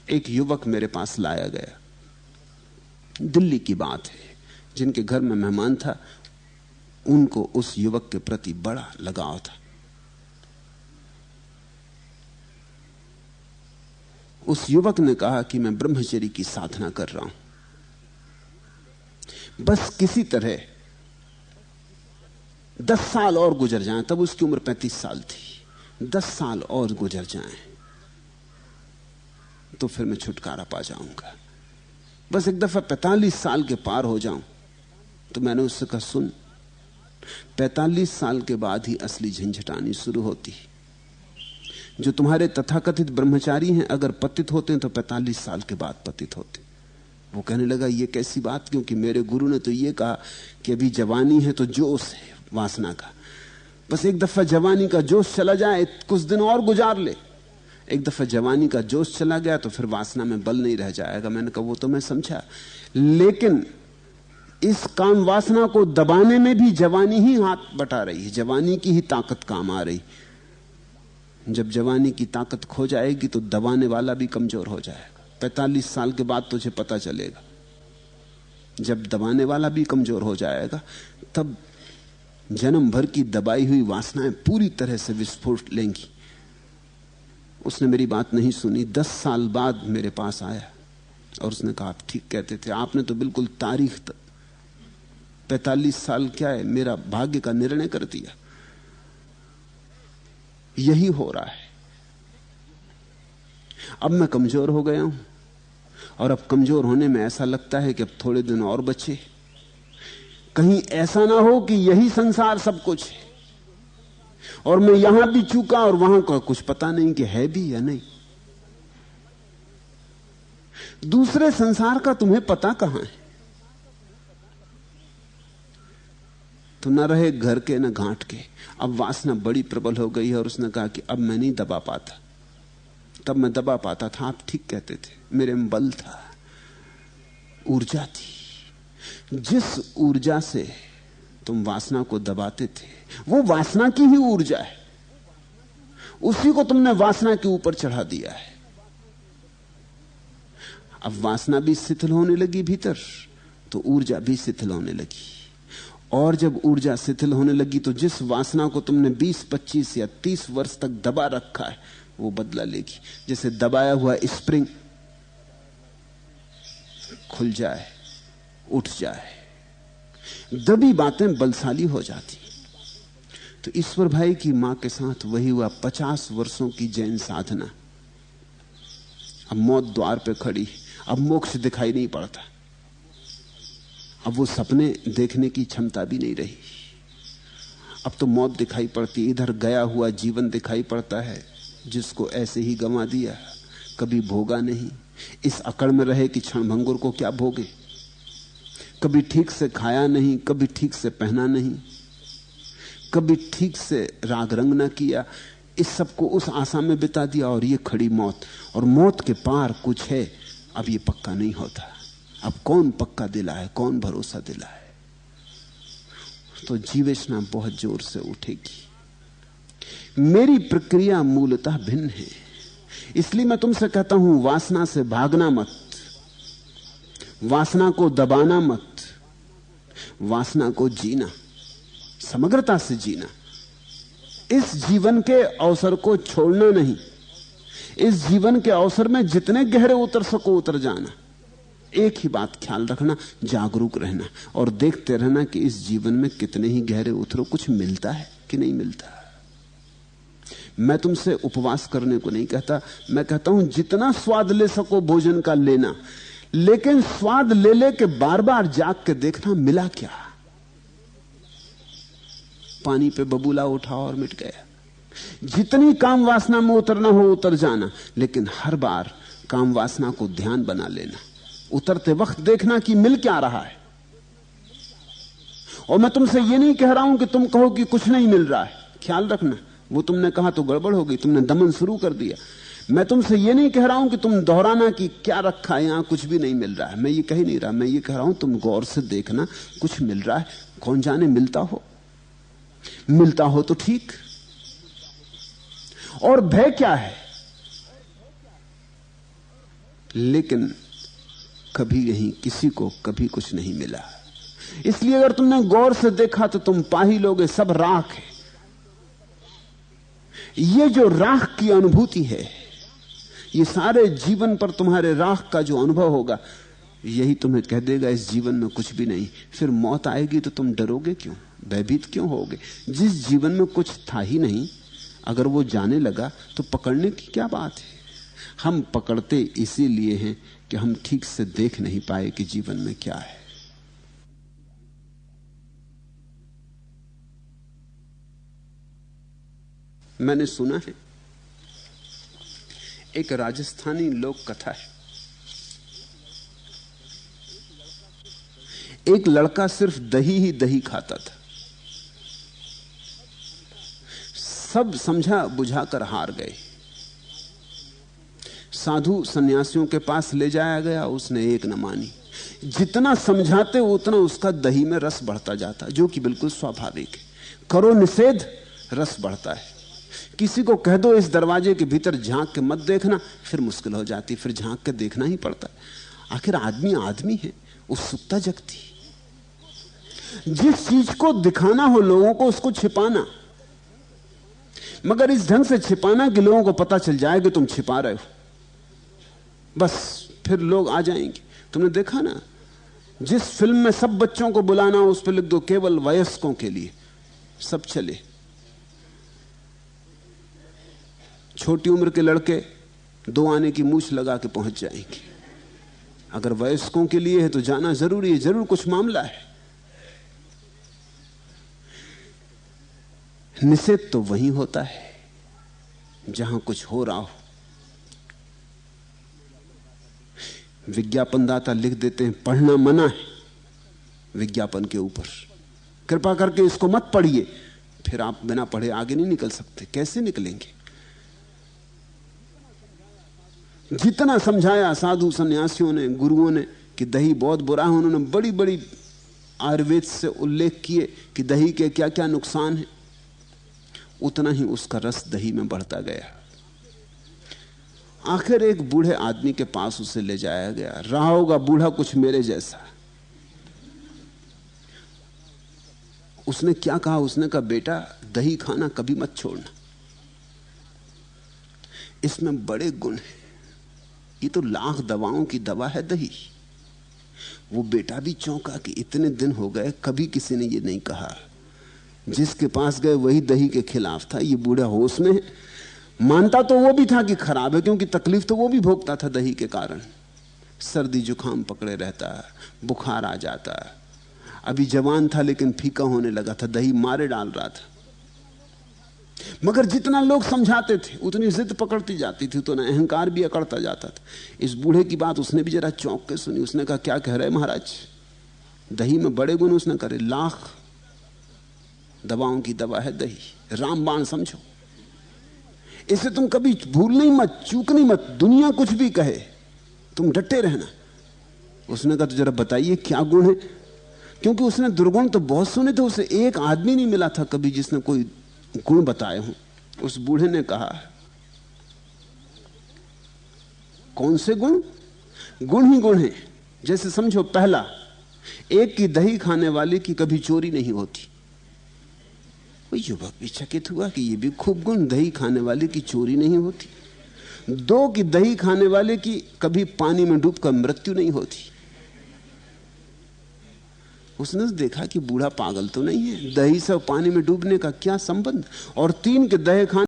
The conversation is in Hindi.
एक युवक मेरे पास लाया गया, दिल्ली की बात है। जिनके घर में मेहमान था उनको उस युवक के प्रति बड़ा लगाव था। उस युवक ने कहा कि मैं ब्रह्मचर्य की साधना कर रहा हूं, बस किसी तरह 10 साल और गुजर जाएं। तब उसकी उम्र 35 साल थी। 10 साल और गुजर जाएं तो फिर मैं छुटकारा पा जाऊंगा। बस एक दफा 45 साल के पार हो जाऊं। तो मैंने उससे कहा, सुन, 45 साल के बाद ही असली झंझट आनी शुरू होती है। जो तुम्हारे तथाकथित ब्रह्मचारी हैं अगर पतित होते हैं तो 45 साल के बाद पतित होते। वो कहने लगा, ये कैसी बात, क्योंकि मेरे गुरु ने तो ये कहा कि अभी जवानी है तो जोश है वासना का, बस एक दफा जवानी का जोश चला जाए, कुछ दिन और गुजार ले। एक दफा जवानी का जोश चला गया तो फिर वासना में बल नहीं रह जाएगा। मैंने कहा वो तो मैं समझा, लेकिन इस काम वासना को दबाने में भी जवानी ही हाथ बटा रही है, जवानी की ही ताकत काम आ रही। जब जवानी की ताकत खो जाएगी तो दबाने वाला भी कमजोर हो जाएगा। 45 साल के बाद तुझे पता चलेगा। जब दबाने वाला भी कमजोर हो जाएगा तब जन्म भर की दबाई हुई वासनाएं पूरी तरह से विस्फोट लेंगी। उसने मेरी बात नहीं सुनी। 10 साल बाद मेरे पास आया और उसने कहा, आप ठीक कहते थे, आपने तो बिल्कुल तारीख 45 साल क्या है, मेरा भाग्य का निर्णय कर दिया। यही हो रहा है। अब मैं कमजोर हो गया हूं और अब कमजोर होने में ऐसा लगता है कि अब थोड़े दिन और बचे, कहीं ऐसा ना हो कि यही संसार सब कुछ है और मैं यहां भी चूका और वहां का कुछ पता नहीं कि है भी या नहीं। दूसरे संसार का तुम्हें पता कहां है? तो न रहे घर के न घाट के। अब वासना बड़ी प्रबल हो गई है और उसने कहा कि अब मैं नहीं दबा पाता, तब मैं दबा पाता था। आप ठीक कहते थे, मेरे में बल था, ऊर्जा थी। जिस ऊर्जा से तुम वासना को दबाते थे वो वासना की ही ऊर्जा है, उसी को तुमने वासना के ऊपर चढ़ा दिया है। अब वासना भी शिथिल होने लगी भीतर तो ऊर्जा भी शिथिल होने लगी, और जब ऊर्जा शिथिल होने लगी तो जिस वासना को तुमने 20, 25 या 30 वर्ष तक दबा रखा है वो बदला लेगी। जैसे दबाया हुआ स्प्रिंग खुल जाए, उठ जाए, दबी बातें बलशाली हो जाती। तो ईश्वर भाई की मां के साथ वही हुआ। 50 वर्षों की जैन साधना, अब मौत द्वार पे खड़ी। अब मोक्ष दिखाई नहीं पड़ता, अब वो सपने देखने की क्षमता भी नहीं रही। अब तो मौत दिखाई पड़ती, इधर गया हुआ जीवन दिखाई पड़ता है जिसको ऐसे ही गंवा दिया, कभी भोगा नहीं। इस अकड़ में रहे कि क्षणभंगुर को क्या भोगे, कभी ठीक से खाया नहीं, कभी ठीक से पहना नहीं, कभी ठीक से राग रंग ना किया। इस सब को उस आशा में बिता दिया और ये खड़ी मौत, और मौत के पार कुछ है। अब ये पक्का नहीं होता। अब कौन पक्का दिलाए, कौन भरोसा दिलाए? तो जीवेशना बहुत जोर से उठेगी। मेरी प्रक्रिया मूलतः भिन्न है, इसलिए मैं तुमसे कहता हूं, वासना से भागना मत, वासना को दबाना मत, वासना को जीना, समग्रता से जीना। इस जीवन के अवसर को छोड़ना नहीं। इस जीवन के अवसर में जितने गहरे उतर सको उतर जाना। एक ही बात ख्याल रखना, जागरूक रहना और देखते रहना कि इस जीवन में कितने ही गहरे उतरो, कुछ मिलता है कि नहीं मिलता। मैं तुमसे उपवास करने को नहीं कहता, मैं कहता हूं जितना स्वाद ले सको भोजन का लेना, लेकिन स्वाद ले ले के बार बार जाग के देखना मिला क्या। पानी पे बबूला उठा और मिट गया। जितनी काम वासना में उतरना हो उतर जाना, लेकिन हर बार काम वासना को ध्यान बना लेना। उतरते वक्त देखना कि मिल क्या रहा है। और मैं तुमसे ये नहीं कह रहा हूं कि तुम कहो कि कुछ नहीं मिल रहा है, ख्याल रखना, वो तुमने कहा तो गड़बड़ हो गई, तुमने दमन शुरू कर दिया। मैं तुमसे ये नहीं कह रहा हूं कि तुम दोहराना कि क्या रखा है यहां, कुछ भी नहीं मिल रहा है। मैं ये कह ही नहीं रहा, मैं ये कह रहा हूं तुम गौर से देखना, कुछ मिल रहा है। कौन जाने मिलता हो, मिलता हो तो ठीक। और भय क्या है? लेकिन कभी यहीं किसी को कभी कुछ नहीं मिला। इसलिए अगर तुमने गौर से देखा तो तुम पा ही लोगे सब राख है। ये जो राख की अनुभूति है, ये सारे जीवन पर तुम्हारे राख का जो अनुभव होगा, यही तुम्हें कह देगा इस जीवन में कुछ भी नहीं। फिर मौत आएगी तो तुम डरोगे क्यों, भयभीत क्यों होगे? जिस जीवन में कुछ था ही नहीं, अगर वो जाने लगा तो पकड़ने की क्या बात है? हम पकड़ते इसीलिए हैं कि हम ठीक से देख नहीं पाए कि जीवन में क्या है। मैंने सुना है, एक राजस्थानी लोक कथा है। एक लड़का सिर्फ दही ही दही खाता था। सब समझा बुझाकर हार गए। साधु सन्यासियों के पास ले जाया गया, उसने एक न मानी। जितना समझाते उतना उसका दही में रस बढ़ता जाता, जो कि बिल्कुल स्वाभाविक है। करो निषेध, रस बढ़ता है। किसी को कह दो इस दरवाजे के भीतर झांक के मत देखना, फिर मुश्किल हो जाती, फिर झांक के देखना ही पड़ता है। आखिर आदमी आदमी है, उत्सुकता जगती। जिस चीज को दिखाना हो लोगों को, उसको छिपाना, मगर इस ढंग से छिपाना कि लोगों को पता चल जाए कि तुम छिपा रहे हो, बस फिर लोग आ जाएंगे। तुमने देखा ना, जिस फिल्म में सब बच्चों को बुलाना हो उस पर लिख दो केवल वयस्कों के लिए, सब चले। छोटी उम्र के लड़के 2 आने की मूछ लगा के पहुंच जाएंगे। अगर वयस्कों के लिए है तो जाना जरूरी है, जरूर कुछ मामला है। निषेध तो वहीं होता है जहां कुछ हो रहा हो। विज्ञापनदाता लिख देते हैं पढ़ना मना है विज्ञापन के ऊपर, कृपा करके इसको मत पढ़िए। फिर आप बिना पढ़े आगे नहीं निकल सकते। कैसे निकलेंगे? जितना समझाया साधु सन्यासियों ने, गुरुओं ने कि दही बहुत बुरा है, उन्होंने बड़ी बड़ी आयुर्वेद से उल्लेख किए कि दही के क्या क्या नुकसान है, उतना ही उसका रस दही में बढ़ता गया। आखिर एक बूढ़े आदमी के पास उसे ले जाया गया। रहा होगा बूढ़ा कुछ मेरे जैसा। उसने क्या कहा? उसने कहा, बेटा दही खाना कभी मत छोड़ना, इसमें बड़े गुण हैं। ये तो लाख दवाओं की दवा है दही। वो बेटा भी चौंका कि इतने दिन हो गए कभी किसी ने ये नहीं कहा। जिसके पास गए वही दही के खिलाफ था। ये बूढ़ा होश में है। मानता तो वो भी था कि खराब है, क्योंकि तकलीफ तो वो भी भोगता था दही के कारण। सर्दी जुकाम पकड़े रहता, बुखार आ जाता। अभी जवान था लेकिन फीका होने लगा था, दही मारे डाल रहा था। मगर जितना लोग समझाते थे उतनी जिद पकड़ती जाती थी, उतना अहंकार भी अकड़ता जाता था। इस बूढ़े की बात उसने भी जरा चौंक के सुनी। उसने कहा, क्या कह रहे महाराज, दही में बड़े गुण? उसने करे, लाख दवाओं की दवा है दही, रामबाण समझो। इसे तुम कभी भूलनी मत, चूकनी मत। दुनिया कुछ भी कहे, तुम डटे रहना। उसने कहा, तो जरा बताइए क्या गुण है? क्योंकि उसने दुर्गुण तो बहुत सुने थे, उसे एक आदमी नहीं मिला था कभी जिसने कोई गुण बताए हों। उस बूढ़े ने कहा, कौन से गुण? गुण ही गुण है। जैसे समझो, पहला, एक की दही खाने वाले की कभी चोरी नहीं होती। वो युवक भी चकित हुआ कि ये भी खूब गुण, दही खाने वाले की चोरी नहीं होती। 2 की दही खाने वाले की कभी पानी में डूबकर मृत्यु नहीं होती। उसने देखा कि बूढ़ा पागल तो नहीं है, दही से पानी में डूबने का क्या संबंध। और 3 के दही खाने